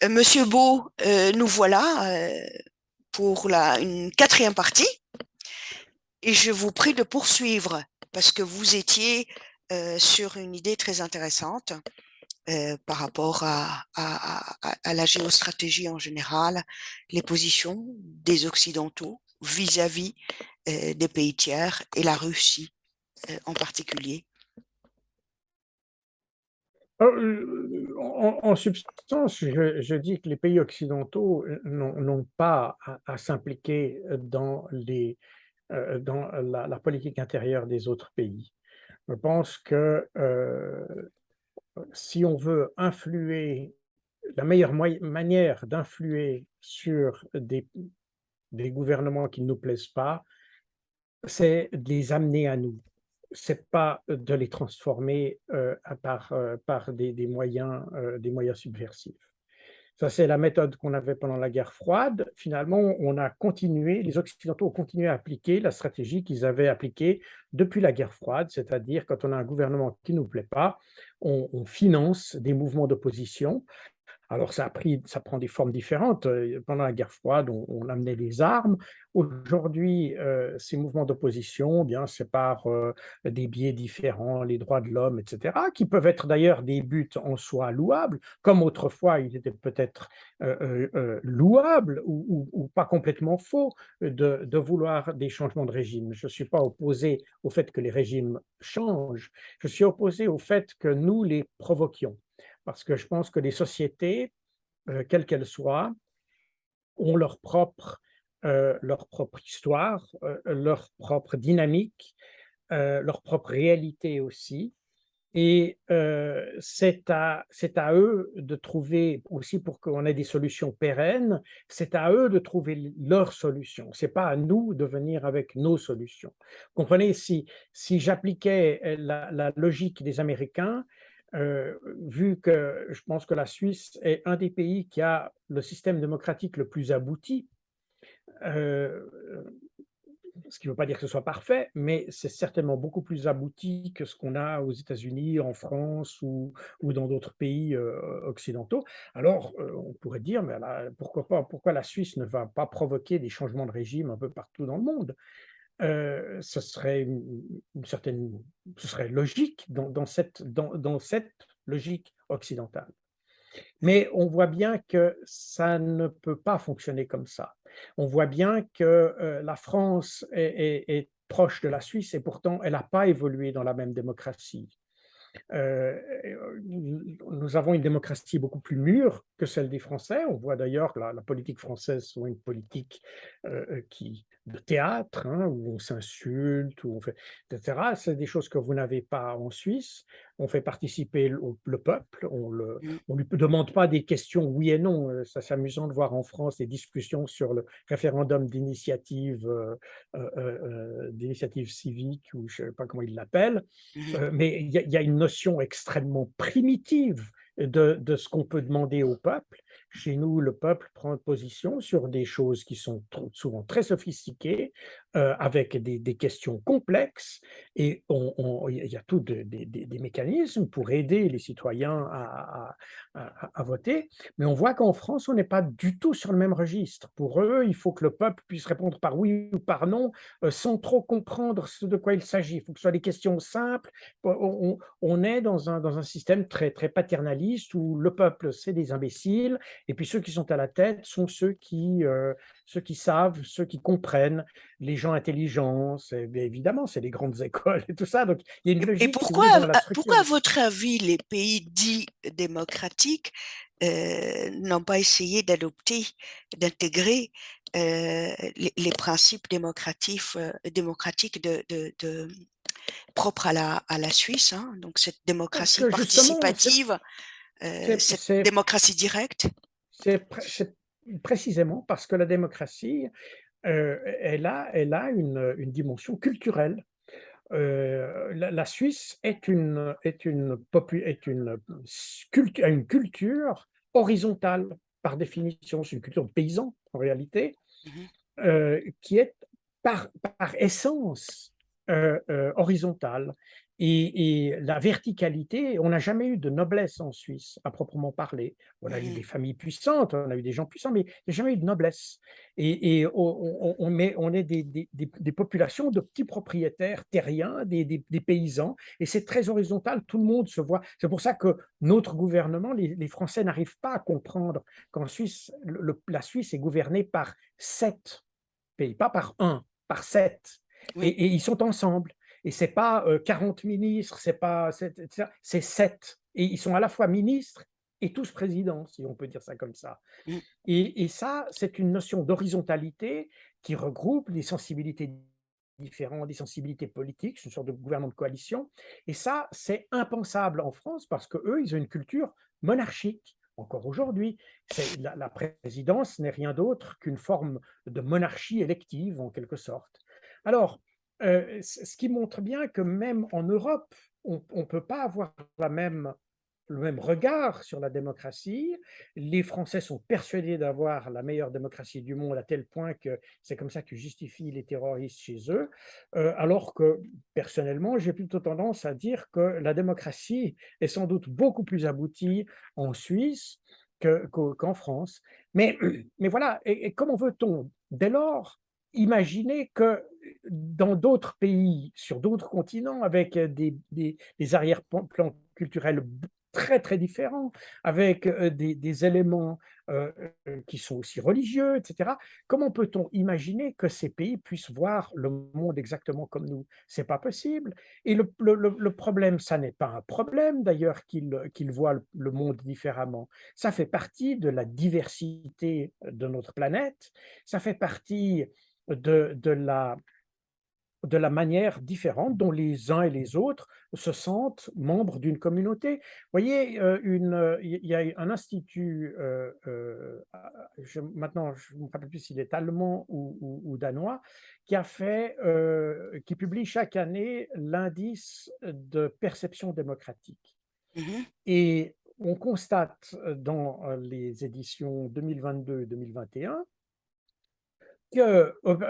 Monsieur Beau, nous voilà pour une quatrième partie et je vous prie de poursuivre parce que vous étiez sur une idée très intéressante par rapport à la géostratégie en général, les positions des Occidentaux vis-à-vis des pays tiers et la Russie en particulier. En substance, je dis que les pays occidentaux n'ont pas à s'impliquer dans la politique intérieure des autres pays. Je pense que si on veut influer, la meilleure manière d'influer sur des gouvernements qui ne nous plaisent pas, c'est de les amener à nous. C'est pas de les transformer par des moyens subversifs. Ça, c'est la méthode qu'on avait pendant la guerre froide. Finalement, on a continué, les Occidentaux ont continué à appliquer la stratégie qu'ils avaient appliquée depuis la guerre froide, c'est-à-dire quand on a un gouvernement qui ne nous plaît pas, on finance des mouvements d'opposition. Alors ça prend des formes différentes. Pendant la guerre froide, on amenait les armes. Aujourd'hui, ces mouvements d'opposition, eh bien, c'est par des biais différents, les droits de l'homme, etc., qui peuvent être d'ailleurs des buts en soi louables, comme autrefois il était peut-être louable ou pas complètement faux de vouloir des changements de régime. Je ne suis pas opposé au fait que les régimes changent, je suis opposé au fait que nous les provoquions. Parce que je pense que les sociétés, quelles qu'elles soient, ont leur propre histoire, leur propre dynamique, leur propre réalité aussi. Et c'est à eux de trouver, aussi pour qu'on ait des solutions pérennes, c'est à eux de trouver leurs solutions. C'est pas à nous de venir avec nos solutions. Comprenez, si j'appliquais la logique des Américains, vu que je pense que la Suisse est un des pays qui a le système démocratique le plus abouti, euh, ce qui ne veut pas dire que ce soit parfait, mais c'est certainement beaucoup plus abouti que ce qu'on a aux États-Unis, en France ou dans d'autres pays occidentaux. Alors, on pourrait dire, mais pourquoi pas, pourquoi la Suisse ne va pas provoquer des changements de régime un peu partout dans le monde? Ce serait ce serait logique dans cette logique occidentale. Mais on voit bien que ça ne peut pas fonctionner comme ça. On voit bien que la France est proche de la Suisse et pourtant elle n'a pas évolué dans la même démocratie. Euh, Nous avons une démocratie beaucoup plus mûre que celle des Français. On voit d'ailleurs que la politique française soit une politique de théâtre, hein, où on s'insulte, où on fait, etc. C'est des choses que vous n'avez pas en Suisse. On fait participer le peuple, Mm. on lui demande pas des questions oui et non. Ça, c'est amusant de voir en France des discussions sur le référendum d'initiative civique, ou je ne sais pas comment ils l'appellent, Mhm. mais il y a une notion extrêmement primitive de ce qu'on peut demander au peuple. Chez nous, le peuple prend position sur des choses qui sont souvent très sophistiquées, avec des questions complexes, et il y a tous des mécanismes pour aider les citoyens à voter. Mais on voit qu'en France, on n'est pas du tout sur le même registre. Pour eux, il faut que le peuple puisse répondre par oui ou par non, sans trop comprendre ce de quoi il s'agit. Il faut que ce soit des questions simples. On est dans un système très paternaliste où le peuple, c'est des imbéciles, et puis ceux qui sont à la tête sont ceux qui savent, ceux qui comprennent, les gens intelligents. Évidemment, c'est les grandes écoles et tout ça. Donc, il y a une Et logique, si vous pourquoi, voulez, dans la structure. pourquoi, à votre avis, les pays dits démocratiques n'ont pas essayé d'adopter, d'intégrer les principes démocratiques propres à la Suisse, hein, donc cette Parce démocratie que justement, participative, c'est cette c'est- démocratie directe? c'est précisément parce que la démocratie, elle a une dimension culturelle. La Suisse a une culture horizontale par définition. C'est une culture de paysan en réalité, Mhm. qui est par essence horizontale. Et la verticalité, on n'a jamais eu de noblesse en Suisse, à proprement parler. On a eu des mhm, familles puissantes, on a eu des gens puissants, mais il n'y a jamais eu de noblesse. Et on est des populations de petits propriétaires terriens, des paysans, et c'est très horizontal, tout le monde se voit. C'est pour ça que notre gouvernement, les Français n'arrivent pas à comprendre qu'en Suisse, la Suisse est gouvernée par 7 pays, pas par un, par 7. oui, Et ils sont ensemble. Et c'est pas 40 ministres, c'est pas, c'est 7. Et ils sont à la fois ministres et tous présidents, si on peut dire ça comme ça. mm, Et ça, c'est une notion d'horizontalité qui regroupe les sensibilités différentes, des sensibilités politiques, c'est une sorte de gouvernement de coalition. Et ça, c'est impensable en France parce qu'eux, ils ont une culture monarchique. Encore aujourd'hui, la présidence n'est rien d'autre qu'une forme de monarchie élective, en quelque sorte. Alors, ce qui montre bien que même en Europe, on ne peut pas avoir le même regard sur la démocratie. Les Français sont persuadés d'avoir la meilleure démocratie du monde à tel point que c'est comme ça qu'ils justifient les terroristes chez eux, alors que personnellement, j'ai plutôt tendance à dire que la démocratie est sans doute beaucoup plus aboutie en Suisse qu'en France. Mais, mais voilà, et comment veut-on dès lors imaginer que dans d'autres pays, sur d'autres continents, avec des arrière-plans culturels très très différents, avec des éléments qui sont aussi religieux, etc. Comment peut-on imaginer que ces pays puissent voir le monde exactement comme nous? C'est pas possible. Et le problème, ça n'est pas un problème d'ailleurs qu'ils voient le monde différemment. Ça fait partie de la diversité de notre planète. Ça fait partie de la manière différente dont les uns et les autres se sentent membres d'une communauté. Vous voyez, il y a un institut, maintenant je ne me rappelle plus s'il est allemand ou danois, qui publie chaque année l'indice de perception démocratique. mhm, Et on constate dans les éditions 2022-2021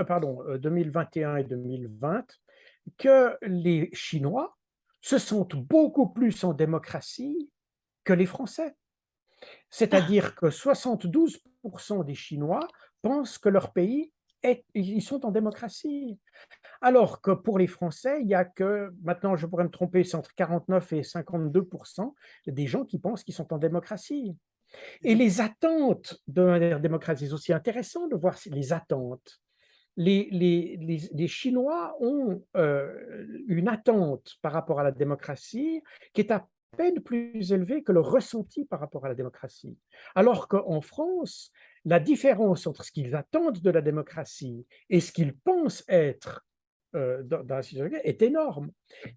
pardon, 2021 et 2020, que les Chinois se sentent beaucoup plus en démocratie que les Français. ah, C'est-à-dire que 72 des Chinois pensent que leur pays ils sont en démocratie. Alors que pour les Français, il y a que, maintenant je pourrais me tromper, c'est entre 49 et 52 des gens qui pensent qu'ils sont en démocratie. Et mhm, les attentes de la démocratie, c'est aussi intéressant de voir les attentes. Les Chinois ont une attente par rapport à la démocratie qui est à peine plus élevée que le ressenti par rapport à la démocratie. Alors qu'en France, la différence entre ce qu'ils attendent de la démocratie et ce qu'ils pensent être dans la société est énorme,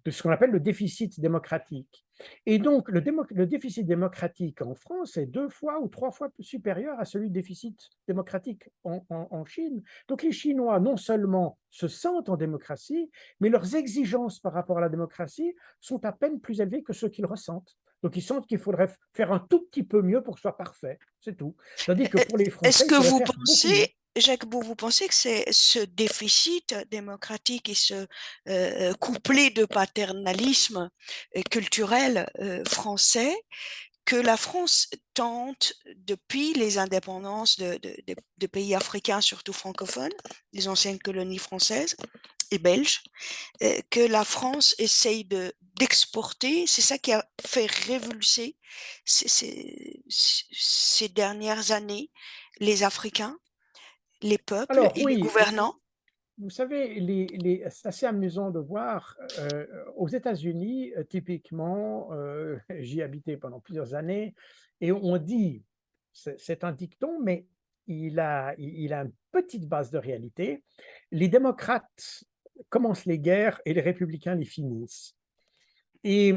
de ce qu'on appelle le déficit démocratique. Et donc, le déficit démocratique en France est 2 fois ou 3 fois supérieur à celui du déficit démocratique en Chine. Donc, les Chinois, non seulement se sentent en démocratie, mais leurs exigences par rapport à la démocratie sont à peine plus élevées que ce qu'ils ressentent. Donc, ils sentent qu'il faudrait faire un tout petit peu mieux pour que ce soit parfait, c'est tout. Tandis que pour les est-ce Français, il que faudrait vous faire beaucoup mieux. pensez, Jacques, vous pensez que c'est ce déficit démocratique et ce couplet de paternalisme culturel français que la France tente depuis les indépendances de pays africains, surtout francophones, les anciennes colonies françaises et belges, que la France essaye d'exporter? C'est ça qui a fait révulser ces dernières années les Africains, les peuples Alors et les oui, gouvernants. vous savez, c'est assez amusant de voir, aux États-Unis, typiquement, j'y ai habité pendant plusieurs années et on dit, c'est un dicton, mais il a une petite base de réalité. Les démocrates commencent les guerres et les républicains les finissent. Et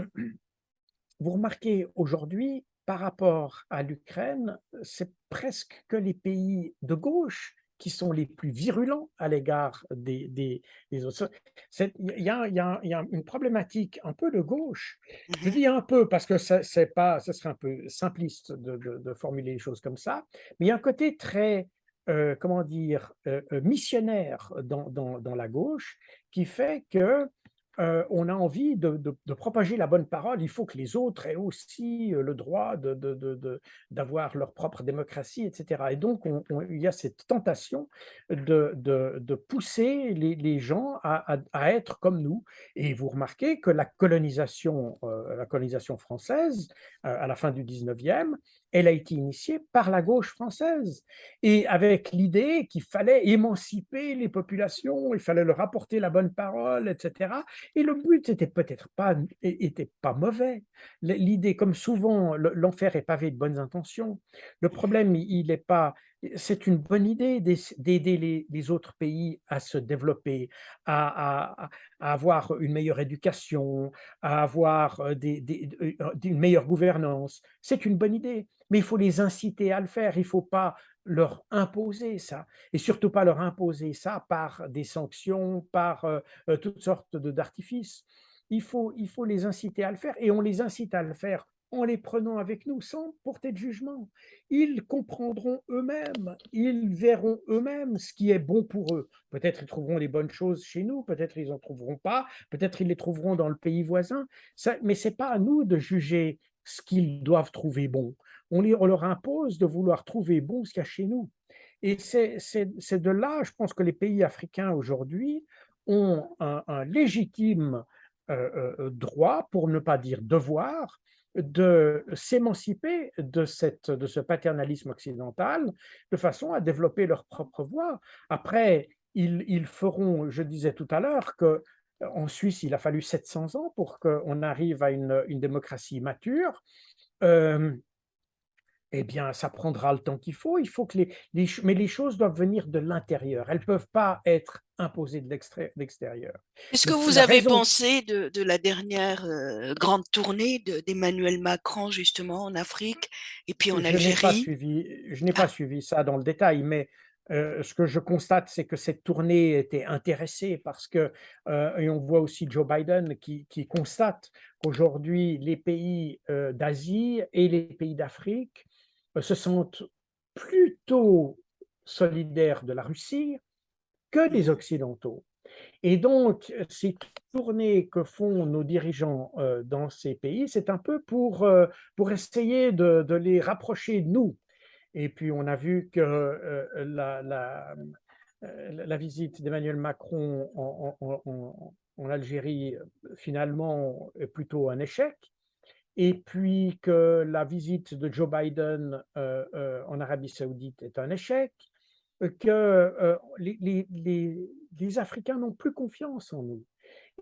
vous remarquez aujourd'hui, par rapport à l'Ukraine, c'est presque que les pays de gauche qui sont les plus virulents à l'égard des autres. Il y a une problématique un peu de gauche. Je Mhm, dis un peu parce que c'est pas, ce serait un peu simpliste de formuler les choses comme ça, mais il y a un côté très, comment dire, missionnaire dans la gauche qui fait que on a envie de propager la bonne parole. Il faut que les autres aient aussi le droit d'avoir leur propre démocratie, etc. Et donc, il y a cette tentation de pousser les gens à être comme nous. Et vous remarquez que la colonisation française, à la fin du 19e, elle a été initiée par la gauche française. Et avec l'idée qu'il fallait émanciper les populations, il fallait leur apporter la bonne parole, etc. Et le but était peut-être pas, était pas mauvais. L'idée, comme souvent, l'enfer est pavé de bonnes intentions. Le problème, il est pas. C'est une bonne idée d'aider les autres pays à se développer, à avoir une meilleure éducation, à avoir une meilleure gouvernance. C'est une bonne idée, mais il faut les inciter à le faire. Il ne faut pas leur imposer ça, et surtout pas leur imposer ça par des sanctions, par toutes sortes d'artifices. Il faut les inciter à le faire, et on les incite à le faire en les prenant avec nous sans porter de jugement. Ils comprendront eux-mêmes, ils verront eux-mêmes ce qui est bon pour eux. Peut-être ils trouveront les bonnes choses chez nous, peut-être ils n'en trouveront pas, peut-être ils les trouveront dans le pays voisin. Mais ce n'est pas à nous de juger ce qu'ils doivent trouver bon. On leur impose de vouloir trouver bon ce qu'il y a chez nous. Et c'est de là, je pense que les pays africains aujourd'hui ont un légitime droit, pour ne pas dire devoir, de s'émanciper de ce paternalisme occidental de façon à développer leur propre voie. Après, ils feront, je disais tout à l'heure, qu'en Suisse, il a fallu 700 ans pour qu'on arrive à une démocratie mature. Euh, eh bien, ça prendra le temps qu'il faut. Il faut que mais les choses doivent venir de l'intérieur. Elles ne peuvent pas être imposées de l'extérieur. Qu'est-ce que vous La avez raison, pensé de la dernière grande tournée d'Emmanuel Macron, justement, en Afrique et puis en Algérie? je n'ai pas Ah, suivi ça dans le détail, mais ce que je constate, c'est que cette tournée était intéressée parce que, et on voit aussi Joe Biden qui constate qu'aujourd'hui, les pays d'Asie et les pays d'Afrique se sentent plutôt solidaires de la Russie que des mhm. Occidentaux. Et donc, ces tournées que font nos dirigeants dans ces pays, c'est un peu pour essayer de les rapprocher de nous. Et puis, on a vu que la visite d'Emmanuel Macron en Algérie, finalement, est plutôt un échec. Et puis que la visite de Joe Biden en Arabie Saoudite est un échec, que les Africains n'ont plus confiance en nous.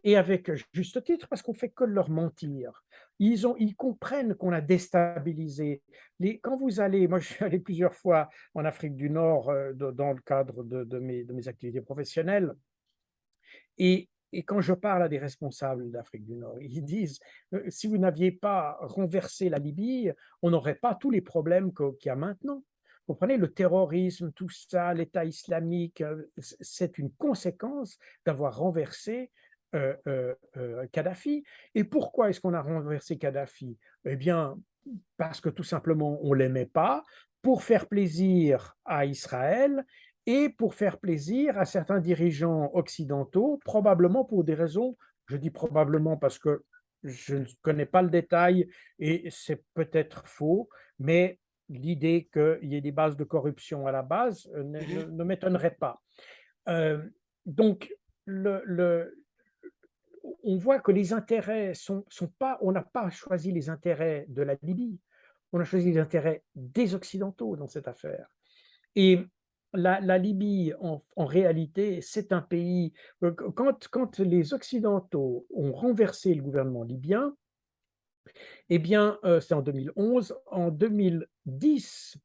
Et avec juste titre, parce qu'on fait que leur mentir. Ils comprennent qu'on a déstabilisé. Quand vous allez, moi je suis allé plusieurs fois en Afrique du Nord dans le cadre de mes activités professionnelles, et quand je parle à des responsables d'Afrique du Nord, ils disent, si vous n'aviez pas renversé la Libye, on n'aurait pas tous les problèmes qu'il y a maintenant. Vous comprenez, le terrorisme, tout ça, l'État islamique, c'est une conséquence d'avoir renversé Kadhafi. Et pourquoi est-ce qu'on a renversé Kadhafi? Eh bien, parce que tout simplement, on ne l'aimait pas, pour faire plaisir à Israël et pour faire plaisir à certains dirigeants occidentaux, probablement pour des raisons, je dis probablement parce que je ne connais pas le détail et c'est peut-être faux, mais l'idée qu'il y ait des bases de corruption à la base Mhm. ne m'étonnerait pas. Euh, donc, on voit que les intérêts sont pas, on n'a pas choisi les intérêts de la Libye, on a choisi les intérêts des Occidentaux dans cette affaire. Et la Libye, en réalité, c'est un pays, quand les Occidentaux ont renversé le gouvernement libyen, eh bien, c'est en 2011, en 2010,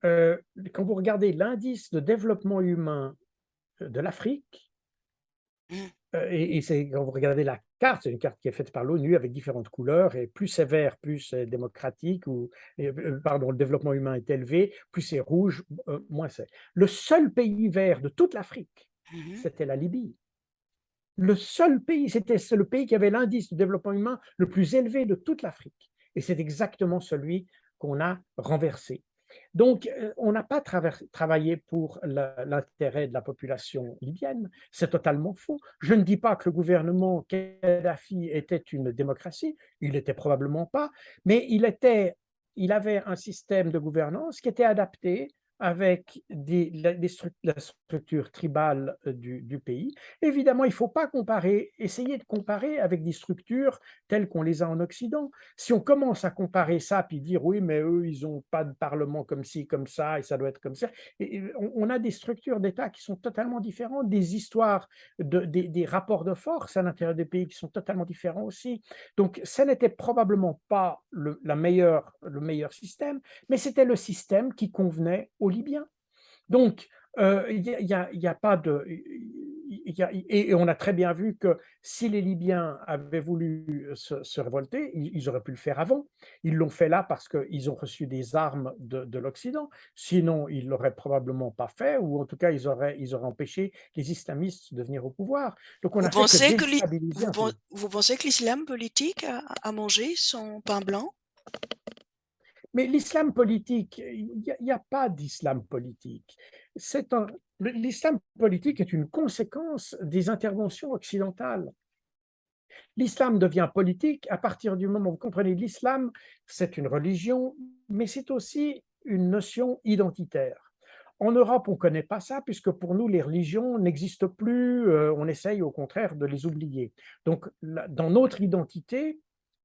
quand vous regardez l'indice de développement humain de l'Afrique, Mhm. et c'est quand vous regardez la carte, c'est une carte qui est faite par l'ONU avec différentes couleurs, et plus c'est vert, plus c'est démocratique, pardon, le développement humain est élevé, plus c'est rouge, moins c'est. Le seul pays vert de toute l'Afrique, Mhm. c'était la Libye. Le seul pays, c'était le pays qui avait l'indice de développement humain le plus élevé de toute l'Afrique. Et c'est exactement celui qu'on a renversé. Donc, on n'a pas travaillé pour l'intérêt de la population libyenne. C'est totalement faux. Je ne dis pas que le gouvernement Kadhafi était une démocratie, il l'était probablement pas, mais il avait un système de gouvernance qui était adapté avec la structure tribale du pays. Évidemment, il ne faut pas essayer de comparer avec des structures telles qu'on les a en Occident. Si on commence à comparer ça, puis dire oui, mais eux, ils n'ont pas de parlement comme ci, comme ça, et ça doit être comme ça. Et on a des structures d'État qui sont totalement différentes, des histoires, des rapports de force à l'intérieur des pays qui sont totalement différents aussi. Donc, ça n'était probablement pas le meilleur système, mais c'était le système qui convenait aux Libyens. Donc, il y a pas de et on a très bien vu que si les Libyens avaient voulu se révolter, ils auraient pu le faire avant. Ils l'ont fait là parce qu'ils ont reçu des armes de l'Occident. Sinon, ils l'auraient probablement pas fait ou en tout cas, ils auraient empêché les islamistes de venir au pouvoir. Donc on Vous n'a fait que pensez que déstabiliser un pays. vous pensez que l'islam politique a mangé son pain blanc? Mais l'islam politique, il y a pas d'islam politique. C'est un L'islam politique est une conséquence des interventions occidentales. L'islam devient politique à partir du moment où vous comprenez l'islam, c'est une religion, mais c'est aussi une notion identitaire. En Europe, on ne connaît pas ça puisque pour nous, les religions n'existent plus, on essaye au contraire de les oublier. Donc, dans notre identité,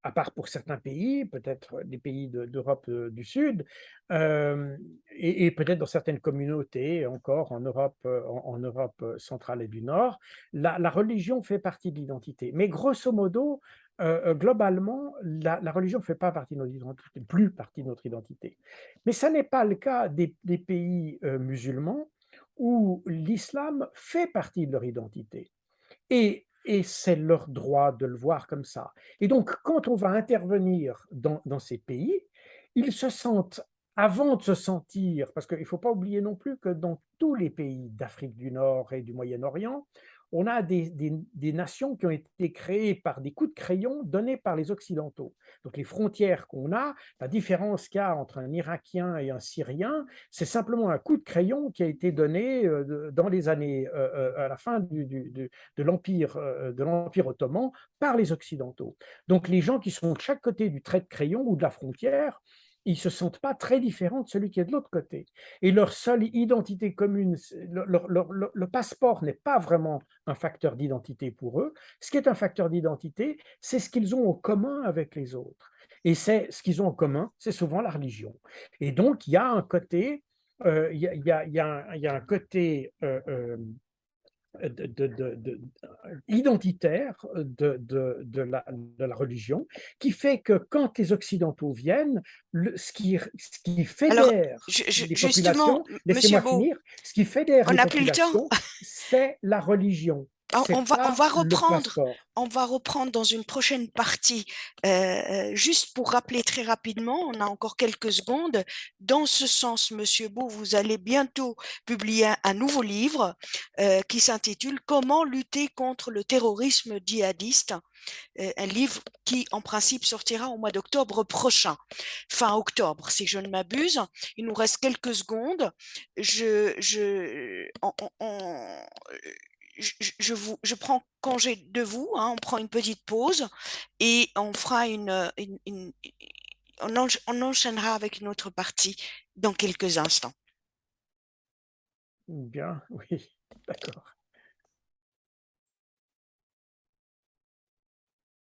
à part pour certains pays, peut-être des pays d'Europe du Sud, et peut-être dans certaines communautés encore en Europe, en Europe centrale et du Nord, la religion fait partie de l'identité. Mais grosso modo, globalement, la religion ne fait pas partie de notre identité, plus partie de notre identité. Mais ça n'est pas le cas des pays musulmans où l'islam fait partie de leur identité. Et c'est leur droit de le voir comme ça. Et donc, quand on va intervenir dans ces pays, ils se sentent, avant de se sentir, parce qu'il ne faut pas oublier non plus que dans tous les pays d'Afrique du Nord et du Moyen-Orient, on a des nations qui ont été créées par des coups de crayon donnés par les Occidentaux. Donc les frontières qu'on a, la différence qu'il y a entre un Irakien et un Syrien, c'est simplement un coup de crayon qui a été donné dans les années, à la fin de l'Empire ottoman par les Occidentaux. Donc les gens qui sont de chaque côté du trait de crayon ou de la frontière, ils ne se sentent pas très différents de celui qui est de l'autre côté. Et leur seule identité commune, le passeport n'est pas vraiment un facteur d'identité pour eux. Ce qui est un facteur d'identité, c'est ce qu'ils ont en commun avec les autres. Et c'est ce qu'ils ont en commun, c'est souvent la religion. Et donc, il y a un côté, il y a un côté identitaire de la religion, qui fait que quand les Occidentaux viennent, ce qui Alors, fédère les justement, populations, Monsieur laissez-moi Beau, finir, ce qui fédère on les n'a plus le temps. populations, c'est la religion, On c'est va, pas le passeport. on va reprendre dans une prochaine partie. Juste pour rappeler très rapidement, on a encore quelques secondes. Dans ce sens, Monsieur Beau, vous allez bientôt publier un nouveau livre qui s'intitule Comment lutter contre le terrorisme djihadiste. Un livre qui, en principe, sortira au mois d'octobre prochain, fin octobre, si je ne m'abuse. Il nous reste quelques secondes. Je, je, je prends congé de vous, hein, on prend une petite pause et on fera on enchaînera avec une autre partie dans quelques instants. Bien, oui, d'accord.